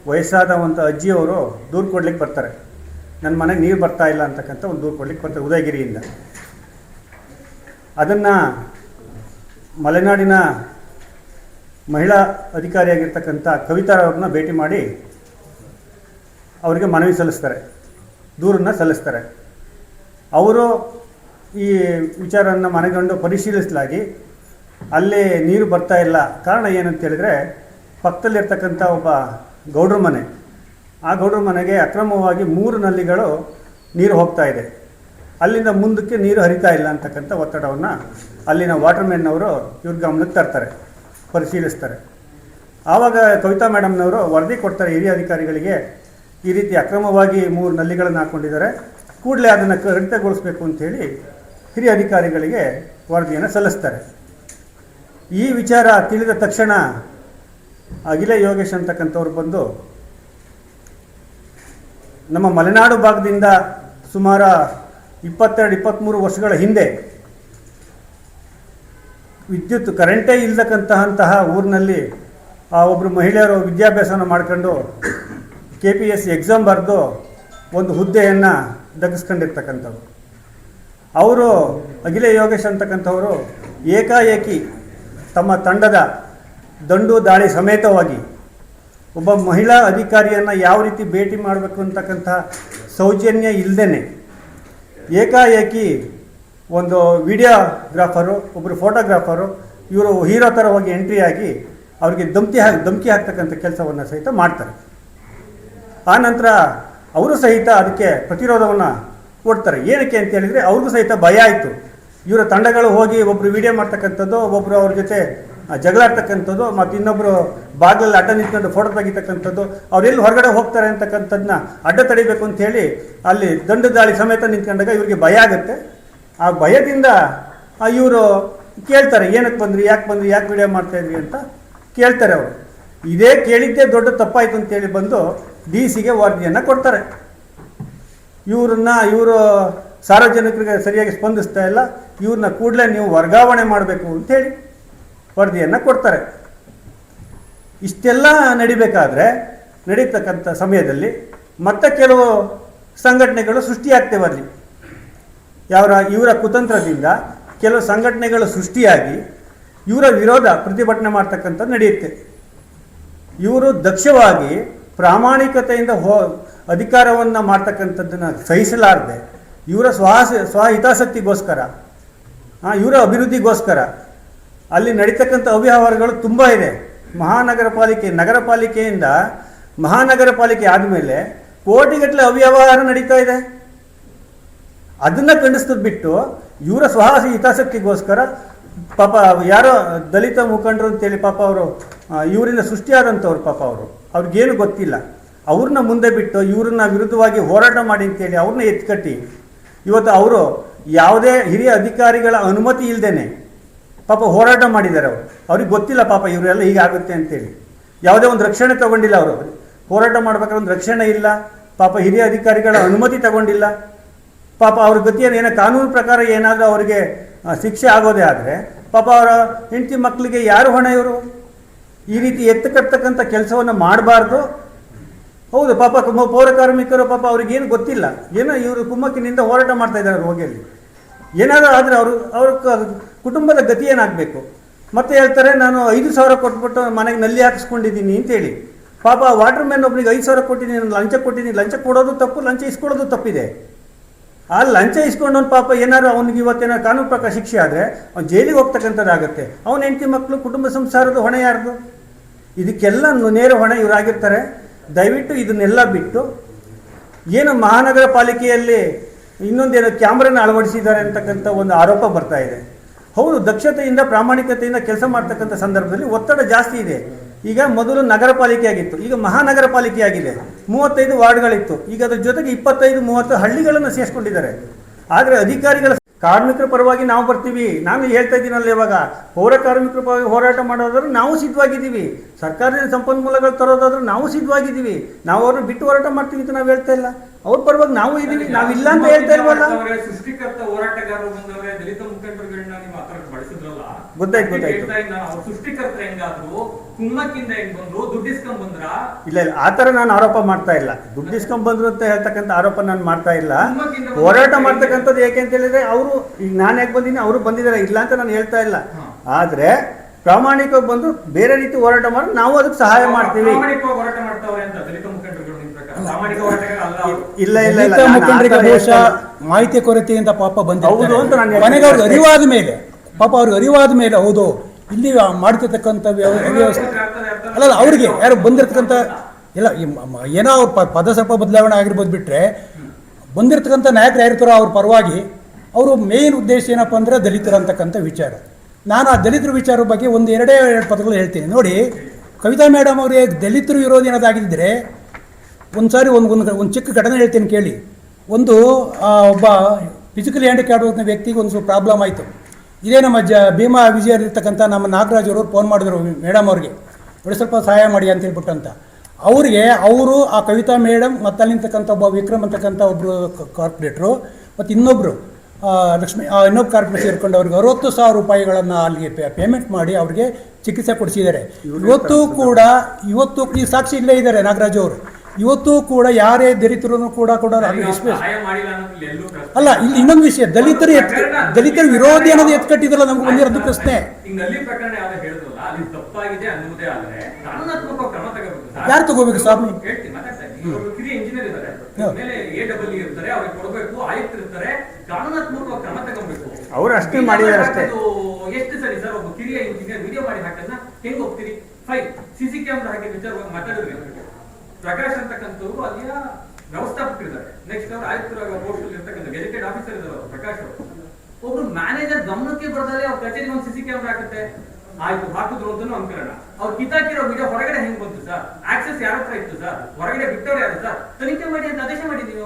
ವಯಸ್ಸಾದ ಒಂದು ಅಜ್ಜಿಯವರು ದೂರು ಕೊಡ್ಲಿಕ್ಕೆ ಬರ್ತಾರೆ. ನನ್ನ ಮನೆಗೆ ನೀರು ಬರ್ತಾ ಇಲ್ಲ ಅಂತಕ್ಕಂಥ ಒಂದು ದೂರು ಕೊಡ್ಲಿಕ್ಕೆ ಬರ್ತಾರೆ ಉದಯಗಿರಿಯಿಂದ. ಅದನ್ನು ಮಲೆನಾಡಿನ ಮಹಿಳಾ ಅಧಿಕಾರಿಯಾಗಿರ್ತಕ್ಕಂಥ ಕವಿತಾರವ್ರನ್ನ ಭೇಟಿ ಮಾಡಿ ಅವರಿಗೆ ಮನವಿ ಸಲ್ಲಿಸ್ತಾರೆ, ದೂರನ್ನು ಸಲ್ಲಿಸ್ತಾರೆ. ಅವರು ಈ ವಿಚಾರವನ್ನು ಮನಗಂಡು ಪರಿಶೀಲಿಸಲಾಗಿ ಅಲ್ಲಿ ನೀರು ಬರ್ತಾ ಇಲ್ಲ. ಕಾರಣ ಏನಂತ ಹೇಳಿದರೆ, ಪಕ್ಕದಲ್ಲಿರ್ತಕ್ಕಂಥ ಒಬ್ಬ ಗೌಡ್ರ ಮನೆ, ಆ ಗೌಡ್ರ ಮನೆಗೆ ಅಕ್ರಮವಾಗಿ 3 ನಲ್ಲಿಗಳು ನೀರು ಹೋಗ್ತಾ ಇದೆ. ಅಲ್ಲಿಂದ ಮುಂದಕ್ಕೆ ನೀರು ಹರಿತಾ ಇಲ್ಲ ಅಂತಕ್ಕಂಥ ಒತ್ತಡವನ್ನು ಅಲ್ಲಿನ ವಾಟರ್ಮೆನ್ ಅವರು ಇವ್ರ ಗಮನಕ್ಕೆ ತರ್ತಾರೆ, ಪರಿಶೀಲಿಸ್ತಾರೆ. ಆವಾಗ ಕವಿತಾ ಮೇಡಮ್ನವರು ವರದಿ ಕೊಡ್ತಾರೆ ಹಿರಿಯ ಅಧಿಕಾರಿಗಳಿಗೆ, ಈ ರೀತಿ ಅಕ್ರಮವಾಗಿ 3 ನಲ್ಲಿಗಳನ್ನು ಹಾಕ್ಕೊಂಡಿದ್ದಾರೆ, ಕೂಡಲೇ ಅದನ್ನು ಕಡಿತಗೊಳಿಸಬೇಕು ಅಂಥೇಳಿ ಹಿರಿಯ ಅಧಿಕಾರಿಗಳಿಗೆ ವರದಿಯನ್ನು ಸಲ್ಲಿಸ್ತಾರೆ. ಈ ವಿಚಾರ ತಿಳಿದ ತಕ್ಷಣ ಅಗಿಲೆ ಯೋಗೇಶ್ ಅಂತಕ್ಕಂಥವ್ರು ಬಂದು ನಮ್ಮ ಮಲೆನಾಡು ಭಾಗದಿಂದ ಸುಮಾರು 22-23 ವರ್ಷಗಳ ಹಿಂದೆ ವಿದ್ಯುತ್ ಕರೆಂಟೇ ಇಲ್ಲತಕ್ಕಂತಹ ಊರಿನಲ್ಲಿ ಒಬ್ಬರು ಮಹಿಳೆಯರು ವಿದ್ಯಾಭ್ಯಾಸನ ಮಾಡ್ಕೊಂಡು KPSC ಎಕ್ಸಾಮ್ ಬರೆದು ಒಂದು ಹುದ್ದೆಯನ್ನು ದಕ್ಕಿಸ್ಕೊಂಡಿರ್ತಕ್ಕಂಥವ್ರು. ಅವರು ಅಗಿಲೆ ಯೋಗೇಶ್ ಅಂತಕ್ಕಂಥವರು ಏಕಾಏಕಿ ತಮ್ಮ ತಂಡದ ದಂಡು ದಾಳಿ ಸಮೇತವಾಗಿ ಒಬ್ಬ ಮಹಿಳಾ ಅಧಿಕಾರಿಯನ್ನು ಯಾವ ರೀತಿ ಭೇಟಿ ಮಾಡಬೇಕು ಅಂತಕ್ಕಂಥ ಸೌಜನ್ಯ ಇಲ್ಲದೇ ಏಕಾಏಕಿ ಒಂದು ವಿಡಿಯೋಗ್ರಾಫರು, ಒಬ್ಬರು ಫೋಟೋಗ್ರಾಫರು, ಇವರು ಹೀರೋ ಥರ ಹೋಗಿ ಎಂಟ್ರಿ ಆಗಿ ಅವರಿಗೆ ಧಮಕಿ ಹಾಕ್ತಕ್ಕಂಥ ಕೆಲಸವನ್ನು ಸಹಿತ ಮಾಡ್ತಾರೆ. ಆ ನಂತರ ಅವರು ಸಹಿತ ಅದಕ್ಕೆ ಪ್ರತಿರೋಧವನ್ನು ಕೊಡ್ತಾರೆ. ಏನಕ್ಕೆ ಅಂತ ಹೇಳಿದರೆ, ಅವ್ರಿಗೂ ಸಹಿತ ಭಯ ಆಯಿತು. ಇವರ ತಂಡಗಳು ಹೋಗಿ ಒಬ್ಬರು ವಿಡಿಯೋ ಮಾಡ್ತಕ್ಕಂಥದ್ದು, ಒಬ್ಬರು ಅವ್ರ ಜೊತೆ ಜಗಳಾಡ್ತಕ್ಕಂಥದ್ದು, ಮತ್ತು ಇನ್ನೊಬ್ಬರು ಬಾಗಿಲಲ್ಲಿ ಅಡ್ಡ ನಿಂತ್ಕೊಂಡು ಫೋಟೋ ತೆಗಿತಕ್ಕಂಥದ್ದು, ಅವರೆಲ್ಲಿ ಹೊರಗಡೆ ಹೋಗ್ತಾರೆ ಅಂತಕ್ಕಂಥದ್ದನ್ನ ಅಡ್ಡ ತಡಿಬೇಕು ಅಂಥೇಳಿ ಅಲ್ಲಿ ದಂಡು ದಾಳಿ ಸಮೇತ ನಿಂತ್ಕೊಂಡಾಗ ಇವರಿಗೆ ಭಯ ಆಗುತ್ತೆ. ಆ ಭಯದಿಂದ ಇವರು ಕೇಳ್ತಾರೆ, ಏನಕ್ಕೆ ಬಂದ್ರಿ, ಯಾಕೆ ವಿಡಿಯೋ ಮಾಡ್ತಾಯಿದ್ರಿ ಅಂತ ಕೇಳ್ತಾರೆ. ಅವರು ಇದೇ ಕೇಳಿದ್ದೇ ದೊಡ್ಡ ತಪ್ಪಾಯಿತು ಅಂತೇಳಿ ಬಂದು DC-ಗೆ ವರದಿಯನ್ನು ಕೊಡ್ತಾರೆ. ಇವರು ಸಾರ್ವಜನಿಕರಿಗೆ ಸರಿಯಾಗಿ ಸ್ಪಂದಿಸ್ತಾ ಇಲ್ಲ, ಇವ್ರನ್ನ ಕೂಡಲೇ ನೀವು ವರ್ಗಾವಣೆ ಮಾಡಬೇಕು ಅಂತೇಳಿ ವರದಿಯನ್ನು ಕೊಡ್ತಾರೆ. ಇಷ್ಟೆಲ್ಲ ನಡೀತಕ್ಕಂಥ ಸಮಯದಲ್ಲಿ ಮತ್ತೆ ಕೆಲವು ಸಂಘಟನೆಗಳು ಸೃಷ್ಟಿಯಾಗ್ತೇವೆ. ಅಲ್ಲಿ ಇವರ ಕುತಂತ್ರದಿಂದ ಕೆಲವು ಸಂಘಟನೆಗಳು ಸೃಷ್ಟಿಯಾಗಿ ಇವರ ವಿರೋಧ ಪ್ರತಿಭಟನೆ ಮಾಡ್ತಕ್ಕಂಥದ್ದು ನಡೆಯುತ್ತೆ. ಇವರು ದಕ್ಷವಾಗಿ ಪ್ರಾಮಾಣಿಕತೆಯಿಂದ ಅಧಿಕಾರವನ್ನು ಮಾಡ್ತಕ್ಕಂಥದ್ದನ್ನು ಸಹಿಸಲಾರದೆ ಇವರ ಸ್ವಹಿತಾಸಕ್ತಿಗೋಸ್ಕರ, ಇವರ ಅಭಿವೃದ್ಧಿಗೋಸ್ಕರ ಅಲ್ಲಿ ನಡೀತಕ್ಕಂಥ ಅವ್ಯವಹಾರಗಳು ತುಂಬ ಇದೆ. ನಗರ ಪಾಲಿಕೆಯಿಂದ ಮಹಾನಗರ ಪಾಲಿಕೆ ಆದಮೇಲೆ ಕೋಟಿಗಟ್ಟಲೆ ಅವ್ಯವಹಾರ ನಡೀತಾ ಇದೆ. ಅದನ್ನು ಖಂಡಿಸಿದ್ ಬಿಟ್ಟು ಇವರ ಹಿತಾಸಕ್ತಿಗೋಸ್ಕರ ಪಾಪ ಯಾರೋ ದಲಿತ ಮುಖಂಡರು ಅಂತೇಳಿ ಪಾಪ ಅವರು ಇವರಿಂದ ಸೃಷ್ಟಿಯಾದಂಥವ್ರು, ಪಾಪ ಅವ್ರಿಗೇನು ಗೊತ್ತಿಲ್ಲ. ಅವ್ರನ್ನ ಮುಂದೆ ಬಿಟ್ಟು ಇವ್ರನ್ನ ವಿರುದ್ಧವಾಗಿ ಹೋರಾಟ ಮಾಡಿ ಅಂತೇಳಿ ಅವ್ರನ್ನ ಎತ್ಕಟ್ಟಿ ಇವತ್ತು ಅವರು ಯಾವುದೇ ಹಿರಿಯ ಅಧಿಕಾರಿಗಳ ಅನುಮತಿ ಇಲ್ಲದೇನೆ ಪಾಪ ಹೋರಾಟ ಮಾಡಿದ್ದಾರೆ. ಅವ್ರಿಗೆ ಗೊತ್ತಿಲ್ಲ ಪಾಪ ಇವರೆಲ್ಲ ಹೀಗಾಗುತ್ತೆ ಅಂತೇಳಿ, ಯಾವುದೇ ಒಂದು ರಕ್ಷಣೆ ತಗೊಂಡಿಲ್ಲ. ಅವರು ಹೋರಾಟ ಮಾಡ್ಬೇಕಾದ್ರೆ ಒಂದು ರಕ್ಷಣೆ ಇಲ್ಲ, ಪಾಪ ಹಿರಿಯ ಅಧಿಕಾರಿಗಳ ಅನುಮತಿ ತಗೊಂಡಿಲ್ಲ. ಪಾಪ ಅವ್ರ ಗತಿಯನ್ನು ಏನೋ ಕಾನೂನು ಪ್ರಕಾರ ಏನಾದರೂ ಅವರಿಗೆ ಶಿಕ್ಷೆ ಆಗೋದೇ ಆದರೆ ಪಾಪ ಅವರ ಹೆಂಡತಿ ಮಕ್ಕಳಿಗೆ ಯಾರು ಹೊಣೆ? ಇವರು ಈ ರೀತಿ ಎತ್ತಕಟ್ಟತಕ್ಕಂಥ ಕೆಲಸವನ್ನು ಮಾಡಬಾರ್ದು. ಹೌದು, ಪಾಪ ಪೌರ ಕಾರ್ಮಿಕರು ಪಾಪ ಅವ್ರಿಗೇನು ಗೊತ್ತಿಲ್ಲ, ಏನೋ ಇವರು ಕುಮ್ಮಕ್ಕಿನಿಂದ ಹೋರಾಟ ಮಾಡ್ತಾ ಇದ್ದಾರೆ ಹೋಗಿಯಲ್ಲಿ. ಏನಾದರೂ ಆದರೆ ಅವ್ರ ಕುಟುಂಬದ ಗತಿ ಏನಾಗಬೇಕು? ಮತ್ತೆ ಹೇಳ್ತಾರೆ, ನಾನು 5,000 ಕೊಟ್ಬಿಟ್ಟು ಮನೆಗೆ ನಲ್ಲಿ ಹಾಕಿಸ್ಕೊಂಡಿದ್ದೀನಿ ಅಂತೇಳಿ. ಪಾಪ ವಾಟರ್ಮ್ಯಾನ್ ಒಬ್ಬನಿಗೆ 5,000 ಕೊಟ್ಟಿದ್ದೀನಿ, ಲಂಚ ಕೊಟ್ಟಿದ್ದೀನಿ. ಲಂಚ ಕೊಡೋದು ತಪ್ಪು, ಲಂಚ ಇಸ್ಕೊಳ್ಳೋದು ತಪ್ಪಿದೆ. ಆ ಲಂಚ ಇಸ್ಕೊಂಡವನು ಪಾಪ ಏನಾದ್ರು ಅವನಿಗೆ ಇವತ್ತೇನೋ ಕಾನೂನು ಪ್ರಕಾರ ಶಿಕ್ಷೆ ಆದರೆ ಅವ್ನು ಜೈಲಿಗೆ ಹೋಗ್ತಕ್ಕಂಥದ್ದಾಗುತ್ತೆ. ಅವನ ಹೆಂಡತಿ ಮಕ್ಕಳು ಕುಟುಂಬ ಸಂಸಾರದ ಹೊಣೆ ಯಾರ್ದು? ಇದಕ್ಕೆಲ್ಲ ನೇರ ಹೊಣೆ ಇವರಾಗಿರ್ತಾರೆ. ದಯವಿಟ್ಟು ಇದನ್ನೆಲ್ಲ ಬಿಟ್ಟು ಏನು ಮಹಾನಗರ ಪಾಲಿಕೆಯಲ್ಲಿ ಇನ್ನೊಂದೇನೋ ಕ್ಯಾಮ್ರಾನ ಅಳವಡಿಸಿದ್ದಾರೆ ಅಂತಕ್ಕಂಥ ಒಂದು ಆರೋಪ ಬರ್ತಾ ಇದೆ. ಹೌದು, ದಕ್ಷತೆಯಿಂದ ಪ್ರಾಮಾಣಿಕತೆಯಿಂದ ಕೆಲಸ ಮಾಡ್ತಕ್ಕಂಥ ಸಂದರ್ಭದಲ್ಲಿ ಒತ್ತಡ ಜಾಸ್ತಿ ಇದೆ. ಈಗ ಮೊದಲು ನಗರ ಪಾಲಿಕೆ ಆಗಿತ್ತು, ಈಗ ಮಹಾನಗರ ಪಾಲಿಕೆ ಆಗಿದೆ. 35 ವಾರ್ಡ್ಗಳಿತ್ತು, ಈಗ ಅದ್ರ ಜೊತೆಗೆ 25-30 ಹಳ್ಳಿಗಳನ್ನು ಸೇರಿಸ್ಕೊಂಡಿದ್ದಾರೆ. ಆದರೆ ಅಧಿಕಾರಿಗಳ ಕಾರ್ಮಿಕರ ಪರವಾಗಿ ನಾವು ಬರ್ತೀವಿ. ನಾನು ಹೇಳ್ತಾ ಇದ್ದೀನಲ್ಲ, ಇವಾಗ ಪೌರ ಕಾರ್ಮಿಕರ ಪರವಾಗಿ ಹೋರಾಟ ಮಾಡೋದಾದ್ರೂ ನಾವು ಸಿದ್ಧವಾಗಿದ್ದೀವಿ. ಸರ್ಕಾರದ ಸಂಪನ್ಮೂಲಗಳು ತರೋದಾದ್ರೂ ನಾವು ಸಿದ್ಧವಾಗಿದ್ದೀವಿ. ನಾವು ಅವ್ರನ್ನ ಬಿಟ್ಟು ಹೋರಾಟ ಮಾಡ್ತೀವಿ ಅಂತ ನಾವು ಹೇಳ್ತಾ ಇಲ್ಲ. ಅವ್ರ ಪರವಾಗಿ ನಾವು ಇದೀವಿ, ನಾವಿಲ್ಲ ಅಂತ ಹೇಳ್ತಾ ಇಲ್ವಲ್ಲ. ಸೃಷ್ಟಿಕರ್ತ ಹೋರಾಟಗಾರರು ಬಂದವರೇ ದಲಿತ ಮುಖಂಡರುಗಳನ್ನ ನೀವು ಬಳಸಿದ್ರಲ್ಲ, ಗೊತ್ತಾಯ್ತು. ಸೃಷ್ಟಿಕರ್ತ ಹೆಂಗಾದ್ರು ಕುಮ್ಮಕ್ಕಿಂದ ಹೆಂಗ್ ಬಂದ್ರು, ದುಡ್ಡಿಸ್ಕೊಂಡ್ ಬಂದ್ರ? ಇಲ್ಲ ಆತರ ನಾನು ಆರೋಪ ಮಾಡ್ತಾ ಇಲ್ಲ. ದುಡ್ಡಿಸ್ಕೊಂಡ್ ಬಂದ್ರು ಅಂತ ಹೇಳ್ತಕ್ಕಂಥ ಆರೋಪ ನಾನು ಮಾಡ್ತಾ ಇಲ್ಲ. ಹೋರಾಟ ಮಾಡ್ತಕ್ಕಂಥದ್ದು ಏಕೆ ಅಂತ ಹೇಳಿದ್ರೆ ಅವರು ಈಗ ನಾನು ಯಾಕೆ ಬಂದಿನಿ, ಅವರು ಬಂದಿದ್ದಾರೆ, ಇಲ್ಲ ಅಂತ ನಾನು ಹೇಳ್ತಾ ಇಲ್ಲ. ಆದ್ರೆ ಪ್ರಾಮಾಣಿಕವಾಗಿ ಬಂದು ಬೇರೆ ರೀತಿ ಹೋರಾಟ ಮಾಡಿ ನಾವು ಅದಕ್ಕೆ ಸಹಾಯ ಮಾಡ್ತೀವಿ. ಮಾಹಿತಿ ಕೊರತೆಯಿಂದ ಪಾಪ ಬಂದಿದ್ದಾರೆ. ಮನೆಗೆ ಅವ್ರಿಗೆ ಅರಿವಾದ ಮೇಲೆ ಪಾಪ ಅವ್ರಿಗೆ ಅರಿವಾದ ಮೇಲೆ ಹೌದು ಇಲ್ಲಿ ಮಾಡ್ತಿರ್ತಕ್ಕಂಥ ವ್ಯವಸ್ಥೆ ಅಲ್ಲ, ಅವ್ರಿಗೆ ಯಾರು ಬಂದಿರ್ತಕ್ಕಂಥ ಇಲ್ಲ ಏನೋ ಅವ್ರ ಪದ ಸ್ವಲ್ಪ ಬದಲಾವಣೆ ಆಗಿರ್ಬೋದು ಬಿಟ್ರೆ ಬಂದಿರತಕ್ಕಂಥ ನಾಯಕರು ಯಾರಿರ್ತಾರೋ ಅವ್ರ ಪರವಾಗಿ ಅವರು ಮೇನ್ ಉದ್ದೇಶ ಏನಪ್ಪ ಅಂದರೆ ದಲಿತರು ಅಂತಕ್ಕಂಥ ವಿಚಾರ. ನಾನು ಆ ದಲಿತರ ವಿಚಾರದ ಬಗ್ಗೆ ಎರಡು ಪದಗಳು ಹೇಳ್ತೀನಿ ನೋಡಿ. ಕವಿತಾ ಮೇಡಮ್ ಅವರಿಗೆ ದಲಿತರು ವಿರೋಧಿ ಏನಾದಾಗಿದ್ದರೆ ಒಂದು ಸಾರಿ ಒಂದು ಚಿಕ್ಕ ಘಟನೆ ಹೇಳ್ತೀನಿ ಕೇಳಿ. ಒಬ್ಬ ಫಿಸಿಕಲಿ ಹ್ಯಾಂಡಿಕ್ಯಾಪ್ಡ್ ವ್ಯಕ್ತಿಗೆ ಒಂದು ಸ್ವಲ್ಪ ಪ್ರಾಬ್ಲಮ್ ಆಯಿತು. ಇದೇ ನಮ್ಮ ಭೀಮಾ ವಿಜಯಲ್ಲಿರ್ತಕ್ಕಂಥ ನಮ್ಮ ನಾಗರಾಜ್ ಅವರು ಫೋನ್ ಮಾಡಿದ್ರು ಮೇಡಮ್ ಅವ್ರಿಗೆ, ನೋಡಿ ಸ್ವಲ್ಪ ಸಹಾಯ ಮಾಡಿ ಅಂತ ಹೇಳ್ಬಿಟ್ಟಂತ. ಅವರು ಆ ಕವಿತಾ ಮೇಡಮ್ ಮತ್ತು ಅಲ್ಲಿರ್ತಕ್ಕಂಥ ಒಬ್ಬ ವಿಕ್ರಮ್ ಅಂತಕ್ಕಂಥ ಒಬ್ಬರು ಕಾರ್ಪೊರೇಟ್ರು ಮತ್ತು ಇನ್ನೊಬ್ಬರು ಇನ್ನೊಬ್ಬ ಕಾರ್ಪೊರೇಟ್ ಸೇರ್ಕೊಂಡು ಅವ್ರಿಗೆ 60,000 ರೂಪಾಯಿಗಳನ್ನು ಅಲ್ಲಿಗೆ ಪೇಮೆಂಟ್ ಮಾಡಿ ಅವ್ರಿಗೆ ಚಿಕಿತ್ಸೆ ಕೊಡಿಸಿದ್ದಾರೆ. ಇವತ್ತು ಈ ಸಾಕ್ಷಿ ಇಲ್ಲೇ ಇದ್ದಾರೆ ನಾಗರಾಜ್ ಅವರು. ಇವತ್ತು ಕೂಡ ಯಾರೇ ದಲಿತರು ಕೂಡ ಅಲ್ಲ. ಇಲ್ಲಿ ಇನ್ನೊಂದು ವಿಷಯ, ದಲಿತರ ವಿರೋಧಿ ಅನ್ನೋದು ಎತ್ಕಟ್ಟಿದ್ರಲ್ಲ ನಮ್ಗೆ ಬಂದಿರೋದು ಪ್ರಶ್ನೆ. ಯಾರು ತಗೋಬೇಕು ಸ್ವಾಮಿ? ಅವರು ಅಷ್ಟೇ ಮಾಡಿದ್ದಾರೆ ಅಷ್ಟೇ. ಎಷ್ಟು ಸರಿ ಸರ್ ಒಬ್ಬ ಕಿರಿಯ ಇಂಜಿನಿಯರ್ ವಿಡಿಯೋ ಮಾಡಿ ಹಾಕನ್ನ ಹೆಂಗ್ ಹೋಗ್ತೀರಿ? ಫೈನ್, ಸಿಸಿ ಕ್ಯಾಮ್ರಾ ಹಾಕಿ ವಿಚಾರವಾಗಿ ಮಾತಾಡಿದ್ರಿ. ಪ್ರಕಾಶ್ ಅಂತಕ್ಕಂಥವ್ರು ಅಲ್ಲಿಯ ವ್ಯವಸ್ಥಾಪಕರಿದ್ದಾರೆ. ನೆಕ್ಸ್ಟ್ ಅವ್ರು ಆಯುಕ್ತರಾಗ ಪೋಸ್ಟ್ ಇರ್ತಕ್ಕಂಥ ಗೆಜೆಟೆಡ್ ಆಫೀಸರ್ ಇದ್ದಾರೆ ಪ್ರಕಾಶ್ ಅವರು. ಒಬ್ರು ಮ್ಯಾನೇಜರ್ ಗಮನಕ್ಕೆ ಬರ್ತಾರೆ ಅವ್ರ ಕಚೇರಿಗೆ ಒಂದು ಸಿಸಿ ಕ್ಯಾಮ್ರಾ ಹಾಕುತ್ತೆ, ಆಯ್ತು ಹಾಕಿದ್ರು ಅಂತಾನು ಅನ್ಕೊಳ್ಳೋಣ. ಅವ್ರು ಕಿತ್ತಾಕಿರೋ ವಿಡಿಯೋ ಹೊರಗಡೆ ಹೆಂಗ್ ಬಂತು ಸರ್? ಆಕ್ಸೆಸ್ ಯಾರ ಹತ್ರ ಇತ್ತು ಸರ್? ಹೊರಗಡೆ ಬಿಟ್ಟವ್ರು ಯಾರು ಸರ್? ತನಿಖೆ ಮಾಡಿ ಅಂತ ಆದೇಶ ಮಾಡಿದೀವಿ,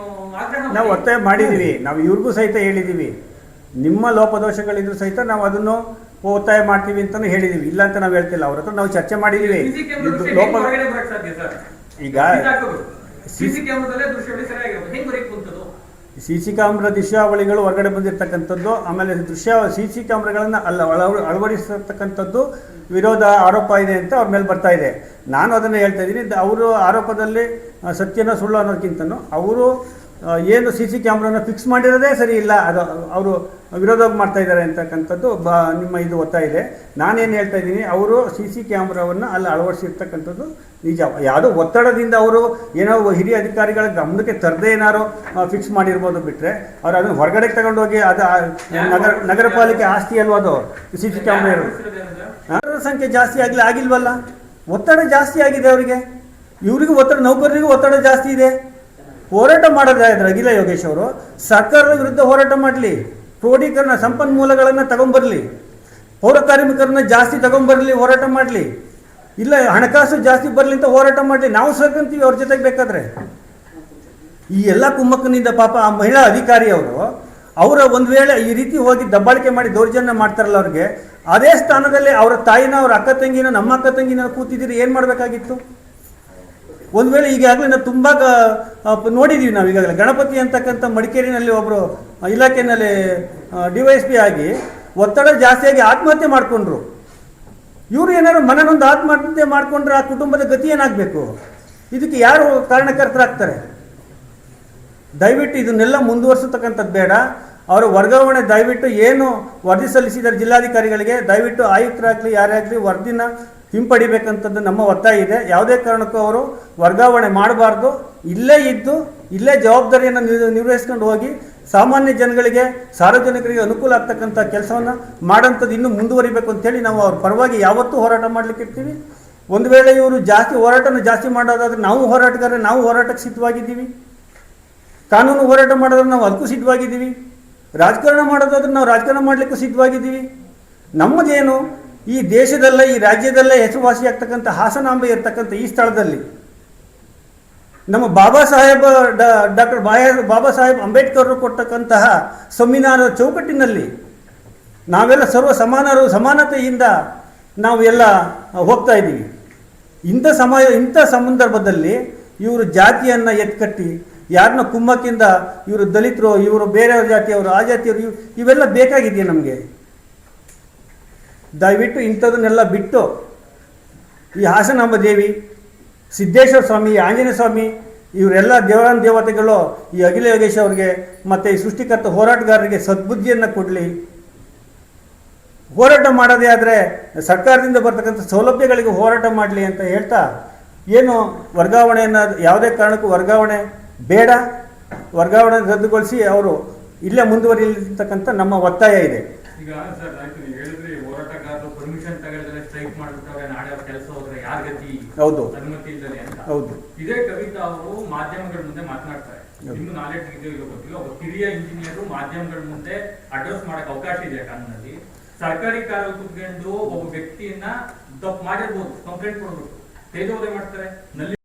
ನಾವು ಒತ್ತಾಯ ಮಾಡಿದೀವಿ. ನಾವು ಇವ್ರಿಗೂ ಸಹಿತ ಹೇಳಿದೀವಿ, ನಿಮ್ಮ ಲೋಪದೋಷಗಳಿದ್ರು ಸಹಿತ ನಾವು ಅದನ್ನು ಒತ್ತಾಯ ಮಾಡ್ತೀವಿ ಅಂತಾನು ಹೇಳಿದೀವಿ. ಇಲ್ಲ ಅಂತ ನಾವು ಹೇಳ್ತಿಲ್ಲ, ಅವ್ರ ಹತ್ರ ನಾವು ಚರ್ಚೆ ಮಾಡಿದೀವಿ. ಈಗ ಸಿಸಿ ಕ್ಯಾಮ್ರಾ ದೃಶ್ಯಾವಳಿಗಳು ಹೊರಗಡೆ ಬಂದಿರತಕ್ಕಂಥದ್ದು, ಆಮೇಲೆ ಸಿಸಿ ಕ್ಯಾಮ್ರಾಗಳನ್ನ ಅಳವಡಿಸಿರ್ತಕ್ಕಂಥದ್ದು ವಿರೋಧ ಆರೋಪ ಇದೆ ಅಂತ ಅವ್ರ ಮೇಲೆ ಬರ್ತಾ ಇದೆ. ನಾನು ಅದನ್ನು ಹೇಳ್ತಾ ಇದ್ದೀನಿ. ಅವರು ಆರೋಪದಲ್ಲಿ ಸತ್ಯನ ಸುಳ್ಳು ಅನ್ನೋದಕ್ಕಿಂತನೂ ಅವರು ಏನು ಸಿಸಿ ಕ್ಯಾಮ್ರಾನ ಫಿಕ್ಸ್ ಮಾಡಿರೋದೇ ಸರಿ ಇಲ್ಲ, ಅದು ಅವರು ವಿರೋಧ ಮಾಡ್ತಾ ಇದ್ದಾರೆ ಅಂತಕ್ಕಂಥದ್ದು ನಿಮ್ಮ ಇದು ಒತ್ತಾಯ ಇದೆ. ನಾನೇನು ಹೇಳ್ತಾ ಇದ್ದೀನಿ, ಅವರು ಸಿಸಿ ಕ್ಯಾಮ್ರಾವನ್ನು ಅಲ್ಲಿ ಅಳವಡಿಸಿರ್ತಕ್ಕಂಥದ್ದು ನಿಜ. ಯಾವುದೋ ಒತ್ತಡದಿಂದ ಅವರು ಏನೋ ಹಿರಿಯ ಅಧಿಕಾರಿಗಳ ಗಮನಕ್ಕೆ ತರದೇ ಏನಾರು ಫಿಕ್ಸ್ ಮಾಡಿರ್ಬೋದು ಬಿಟ್ಟರೆ, ಅವ್ರು ಅದನ್ನು ಹೊರಗಡೆ ತಗೊಂಡೋಗಿ ಅದು ನಗರ ಪಾಲಿಕೆ ಆಸ್ತಿ ಅಲ್ವ ಅದು ಸಿಸಿ ಕ್ಯಾಮ್ರಾ ಇರೋದು. ಸಂಖ್ಯೆ ಜಾಸ್ತಿ ಆಗಿಲ್ವಲ್ಲ, ಒತ್ತಡ ಜಾಸ್ತಿ ಆಗಿದೆ ಅವರಿಗೆ. ಇವರಿಗೂ ಒತ್ತಡ, ನೌಕರರಿಗೂ ಒತ್ತಡ ಜಾಸ್ತಿ ಇದೆ. ಹೋರಾಟ ಮಾಡೋದಾದ್ರೆ ಅಖಿಲ ಯೋಗೇಶ್ ಅವರು ಸರ್ಕಾರದ ವಿರುದ್ಧ ಹೋರಾಟ ಮಾಡಲಿ, ಕ್ರೋಢೀಕರಣ ಸಂಪನ್ಮೂಲಗಳನ್ನು ತಗೊಂಬರಲಿ, ಪೌರ ಕಾರ್ಮಿಕರನ್ನ ಜಾಸ್ತಿ ತಗೊಂಬರಲಿ, ಹೋರಾಟ ಮಾಡಲಿ. ಇಲ್ಲ ಹಣಕಾಸು ಜಾಸ್ತಿ ಬರಲಿ ಅಂತ ಹೋರಾಟ ಮಾಡಲಿ, ನಾವು ಸೇರ್ಕೊಂತೀವಿ ಅವ್ರ ಜೊತೆಗೆ ಬೇಕಾದ್ರೆ. ಈ ಎಲ್ಲ ಕುಮ್ಮಕ್ಕನಿಂದ ಪಾಪ ಆ ಮಹಿಳಾ ಅಧಿಕಾರಿಯವರು ಅವರ ಒಂದು ವೇಳೆ ಈ ರೀತಿ ಹೋಗಿ ದಬ್ಬಾಳಿಕೆ ಮಾಡಿ ದೌರ್ಜನ್ಯ ಮಾಡ್ತಾರಲ್ಲ, ಅವ್ರಿಗೆ ಅದೇ ಸ್ಥಾನದಲ್ಲಿ ಅವರ ತಾಯಿನ ಅವ್ರ ಅಕ್ಕ ತಂಗಿನ ನಮ್ಮ ಅಕ್ಕ ತಂಗಿನ ಕೂತಿದ್ದೀರಿ, ಏನು ಮಾಡಬೇಕಾಗಿತ್ತು? ಒಂದು ವೇಳೆ ಈಗಾಗಲೇ ನಾವು ತುಂಬ ನೋಡಿದ್ದೀವಿ. ನಾವು ಈಗಾಗಲೇ ಗಣಪತಿ ಅಂತಕ್ಕಂಥ ಮಡಿಕೇರಿನಲ್ಲಿ ಒಬ್ಬರು ಇಲಾಖೆಯಲ್ಲಿ DYSP ಆಗಿ ಒತ್ತಡ ಜಾಸ್ತಿಯಾಗಿ ಆತ್ಮಹತ್ಯೆ ಮಾಡಿಕೊಂಡ್ರು. ಇವರು ಏನಾದ್ರು ಮನನೊಂದು ಆತ್ಮಹತ್ಯೆ ಮಾಡಿಕೊಂಡ್ರೆ ಆ ಕುಟುಂಬದ ಗತಿ ಏನಾಗಬೇಕು? ಇದಕ್ಕೆ ಯಾರು ಕಾರಣಕರ್ತರಾಗ್ತಾರೆ? ದಯವಿಟ್ಟು ಇದನ್ನೆಲ್ಲ ಮುಂದುವರಿಸತಕ್ಕಂಥದ್ದು ಬೇಡ. ಅವರ ವರ್ಗಾವಣೆ ದಯವಿಟ್ಟು ಏನು ವರದಿ ಸಲ್ಲಿಸಿದ್ದಾರೆ ಜಿಲ್ಲಾಧಿಕಾರಿಗಳಿಗೆ, ದಯವಿಟ್ಟು ಆಯುಕ್ತರಾಗಲಿ ಯಾರೇ ಆಗಲಿ ವರದಿನ ಹಿಂಪಡಿಬೇಕಂತದ್ದು ನಮ್ಮ ಒತ್ತಾಯ ಇದೆ. ಯಾವುದೇ ಕಾರಣಕ್ಕೂ ಅವರು ವರ್ಗಾವಣೆ ಮಾಡಬಾರ್ದು. ಇಲ್ಲೇ ಇದ್ದು ಇಲ್ಲೇ ಜವಾಬ್ದಾರಿಯನ್ನು ನಿರ್ವಹಿಸ್ಕೊಂಡು ಹೋಗಿ ಸಾಮಾನ್ಯ ಜನಗಳಿಗೆ, ಸಾರ್ವಜನಿಕರಿಗೆ ಅನುಕೂಲ ಆಗ್ತಕ್ಕಂಥ ಕೆಲಸವನ್ನು ಮಾಡೋಂಥದ್ದು ಇನ್ನೂ ಮುಂದುವರಿಬೇಕು ಅಂತೇಳಿ ನಾವು ಅವ್ರ ಪರವಾಗಿ ಯಾವತ್ತೂ ಹೋರಾಟ ಮಾಡಲಿಕ್ಕೆ ಇರ್ತೀವಿ. ಒಂದು ವೇಳೆ ಇವರು ಹೋರಾಟನ ಜಾಸ್ತಿ ಮಾಡೋದಾದ್ರೆ ನಾವು ಹೋರಾಟಕ್ಕೆ ಸಿದ್ಧವಾಗಿದ್ದೀವಿ. ಕಾನೂನು ಹೋರಾಟ ಮಾಡೋದ್ರೆ ನಾವು ಅದಕ್ಕೂ ಸಿದ್ಧವಾಗಿದ್ದೀವಿ. ರಾಜಕಾರಣ ಮಾಡೋದಾದ್ರೆ ನಾವು ರಾಜಕಾರಣ ಮಾಡಲಿಕ್ಕೂ ಸಿದ್ಧವಾಗಿದ್ದೀವಿ. ನಮ್ಮದೇನು, ಈ ದೇಶದಲ್ಲೇ ಈ ರಾಜ್ಯದಲ್ಲೇ ಹೆಸರುವಾಸಿ ಆಗ್ತಕ್ಕಂಥ ಹಾಸನಾಂಬೆ ಇರ್ತಕ್ಕಂಥ ಈ ಸ್ಥಳದಲ್ಲಿ ನಮ್ಮ ಡಾಕ್ಟರ್ ಬಾಬಾ ಸಾಹೇಬ್ ಅಂಬೇಡ್ಕರ್ ಕೊಟ್ಟಕ್ಕಂತಹ ಸಂವಿಧಾನದ ಚೌಕಟ್ಟಿನಲ್ಲಿ ನಾವೆಲ್ಲ ಸಮಾನತೆಯಿಂದ ನಾವು ಎಲ್ಲ ಹೋಗ್ತಾ ಇದ್ದೀವಿ. ಇಂಥ ಸಂದರ್ಭದಲ್ಲಿ ಇವರು ಜಾತಿಯನ್ನು ಎತ್ಕಟ್ಟಿ ಯಾರನ್ನ ಕುಮ್ಮಕ್ಕಿಂದ ಇವರು ದಲಿತರು, ಇವರು ಬೇರೆಯವ್ರ ಜಾತಿಯವರು, ಆ ಜಾತಿಯವರು, ಇವೆಲ್ಲ ಬೇಕಾಗಿದೆಯಾ ನಮಗೆ? ದಯವಿಟ್ಟು ಇಂಥದನ್ನೆಲ್ಲ ಬಿಟ್ಟು ಈ ಹಾಸನಾಂಬ ದೇವಿ, ಸಿದ್ದೇಶ್ವರ ಸ್ವಾಮಿ, ಆಂಜನೇಯ ಸ್ವಾಮಿ, ಇವರೆಲ್ಲ ದೇವರಾನ ದೇವತೆಗಳು ಈ ಅಖಿಲ ಯೋಗೇಶ್ ಅವ್ರಿಗೆ ಮತ್ತು ಈ ಸೃಷ್ಟಿಕರ್ತ ಹೋರಾಟಗಾರರಿಗೆ ಸದ್ಬುದ್ಧಿಯನ್ನು ಕೊಡಲಿ. ಹೋರಾಟ ಮಾಡೋದೇ ಆದರೆ ಸರ್ಕಾರದಿಂದ ಬರ್ತಕ್ಕಂಥ ಸೌಲಭ್ಯಗಳಿಗೆ ಹೋರಾಟ ಮಾಡಲಿ ಅಂತ ಹೇಳ್ತಾ, ಏನು ವರ್ಗಾವಣೆಯನ್ನು ಯಾವುದೇ ಕಾರಣಕ್ಕೂ ವರ್ಗಾವಣೆ ಬೇಡ, ವರ್ಗಾವಣೆ ರದ್ದುಗೊಳಿಸಿ ಅವರು ಇಲ್ಲೇ ಮುಂದುವರಿಯತಕ್ಕಂಥ ನಮ್ಮ ಒತ್ತಾಯ ಇದೆ. ಈಗ ಸರ್ ಆಯ್ತು, ನೀವು ಹೇಳಿದ್ರಿ ಹೋರಾಟಗಾರರು ಪರ್ಮಿಷನ್ ತಗೊಳ್ಳದೆ ಸ್ಟ್ರೈಕ್ ಮಾಡ್ಬಿಟ್ಟಾಗ ನಾಳೆ ಅವ್ರ ಕೆಲಸ ಹೋದ್ರೆ ಯಾರ ಗತಿ? ಹೌದು, ಅನುಮತಿ ಇಲ್ಲದೆ ಅಂತ. ಹೌದು. ಇದೇ ಕವಿತಾ ಅವರು ಮಾಧ್ಯಮಗಳ ಮುಂದೆ ಮಾತನಾಡ್ತಾರೆ. ನಿಮ್ಮ ನಾಲೆಡ್ಜ್ ಇದೆಯೋ ಇಲ್ಲೋ ಗೊತ್ತಿಲ್ಲ, ಒಬ್ಬ ಕಿರಿಯ ಇಂಜಿನಿಯರ್ ಮಾಧ್ಯಮಗಳ ಮುಂದೆ ಅಡ್ರೆಸ್ ಮಾಡಕ್ ಅವಕಾಶ ಇದೆ ಕಾನೂನಲ್ಲಿ. ಸರ್ಕಾರಿ ಕಾರಲ್ಲಿ ಕುತ್ಕೊಂಡು ಒಬ್ಬ ವ್ಯಕ್ತಿಯನ್ನ ತಪ್ಪು ಮಾಡಿರ್ಬೋದು, ಕಂಪ್ಲೇಂಟ್ ಕೊಡ್ಬೇಕು, ತೇಜೋವಧೆ ಮಾಡ್ತಾರೆ, ನಲ್ಲಿ